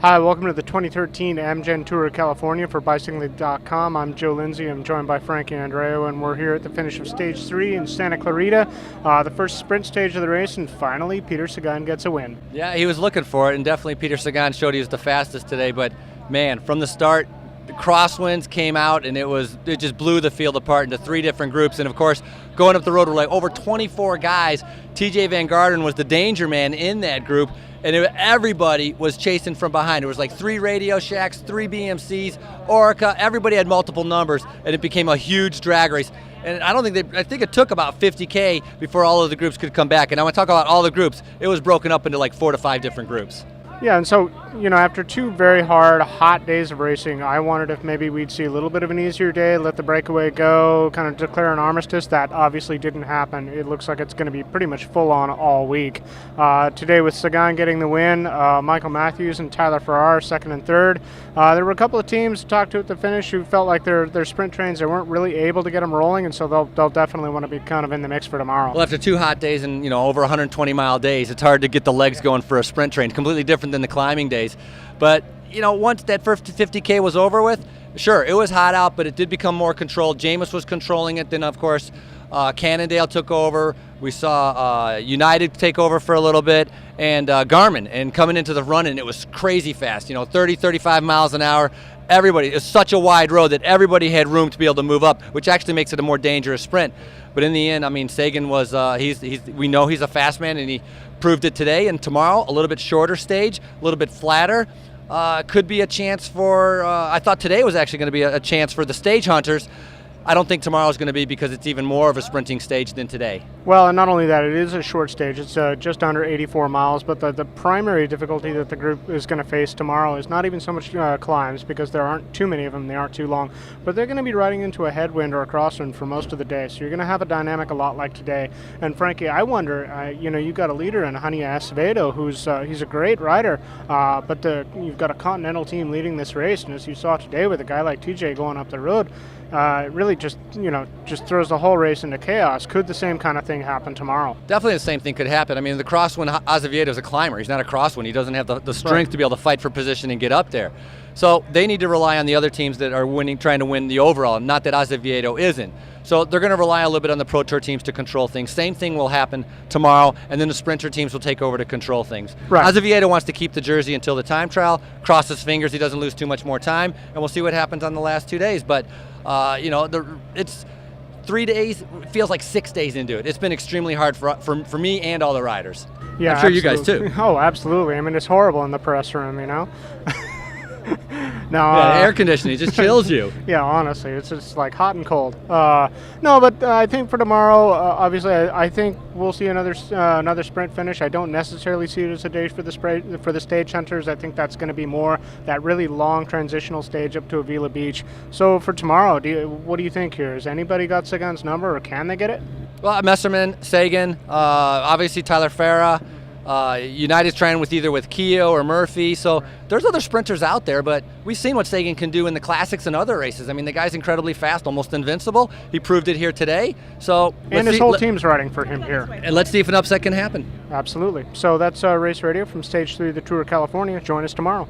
Hi, welcome to the 2013 Amgen Tour of California for Bicycling.com. I'm Joe Lindsay. I'm joined by Frankie Andreo, and we're here at the finish of Stage 3 in Santa Clarita, the first sprint stage of the race, and finally Peter Sagan gets a win. Yeah, he was looking for it, and definitely Peter Sagan showed he was the fastest today, but man, from the start, the crosswinds came out, and it just blew the field apart into three different groups. And of course, going up the road were like over 24 guys. TJ Van Garderen was the danger man in that group, and everybody was chasing from behind. There was like 3 Radio Shacks, 3 BMCs, Orica. Everybody had multiple numbers, and it became a huge drag race. And I think it took about 50K before all of the groups could come back. And I want to talk about all the groups. It was broken up into like 4 to 5 different groups. Yeah, and so, after 2 very hard, hot days of racing, I wondered if maybe we'd see a little bit of an easier day, let the breakaway go, kind of declare an armistice. That obviously didn't happen. It looks like it's going to be pretty much full on all week. Today with Sagan getting the win, Michael Matthews and Tyler Farrar second and third. There were a couple of teams talked to at the finish who felt like their sprint trains, they weren't really able to get them rolling, and so they'll definitely want to be kind of in the mix for tomorrow. Well, after 2 hot days and over 120-mile days, it's hard to get the legs going for a sprint train. Completely different than the climbing days. But, once that first 50K was over with, sure, it was hot out, but it did become more controlled. Jameis was controlling it. Then, of course, Cannondale took over. We saw United take over for a little bit, and Garmin. And coming into the run-in, it was crazy fast, 30, 35 miles an hour. It's such a wide road that everybody had room to be able to move up, which actually makes it a more dangerous sprint. But in the end, Sagan was, we know he's a fast man, and he proved it today. And tomorrow, a little bit shorter stage, a little bit flatter. Could be a chance for, I thought today was actually going to be a chance for the stage hunters. I don't think tomorrow is going to be, because it's even more of a sprinting stage than today. Well, and not only that, it is a short stage. It's just under 84 miles, but the primary difficulty that the group is going to face tomorrow is not even so much climbs, because there aren't too many of them, they aren't too long, but they're going to be riding into a headwind or a crosswind for most of the day, so you're going to have a dynamic a lot like today. And Frankie, I wonder, you've got a leader in Honey Acevedo, he's a great rider, but you've got a Continental team leading this race, and as you saw today with a guy like TJ going up the road, it really just throws the whole race into chaos. Could the same kind of thing happen tomorrow? Definitely the same thing could happen. The crosswind, Azevedo is a climber. He's not a crosswind. He doesn't have the strength to be able to fight for position and get up there. So they need to rely on the other teams that are trying to win the overall, not that Azevedo isn't. So they're going to rely a little bit on the Pro Tour teams to control things. Same thing will happen tomorrow, and then the sprinter teams will take over to control things. Right. Azevedo wants to keep the jersey until the time trial, cross his fingers he doesn't lose too much more time, and we'll see what happens on the last 2 days. But, it's 3 days, it feels like 6 days into it. It's been extremely hard for me and all the riders. Yeah, I'm sure absolutely. you guys too. Oh, absolutely. It's horrible in the press room, No, air conditioning just chills you. Yeah, honestly, it's just like hot and cold. No, but I think for tomorrow, obviously, I think we'll see another sprint finish. I don't necessarily see it as a day for the stage hunters. I think that's going to be more that really long transitional stage up to Avila Beach. So for tomorrow, what do you think here? Has anybody got Sagan's number, or can they get it? Well, Messerman, Sagan, obviously Tyler Farrar. United's trying with Keogh or Murphy, so there's other sprinters out there, but we've seen what Sagan can do in the classics and other races. The guy's incredibly fast, almost invincible. He proved it here today. So and his whole team's riding for him here. And let's see if an upset can happen. Absolutely. So that's Race Radio from Stage 3 of the Tour of California. Join us tomorrow.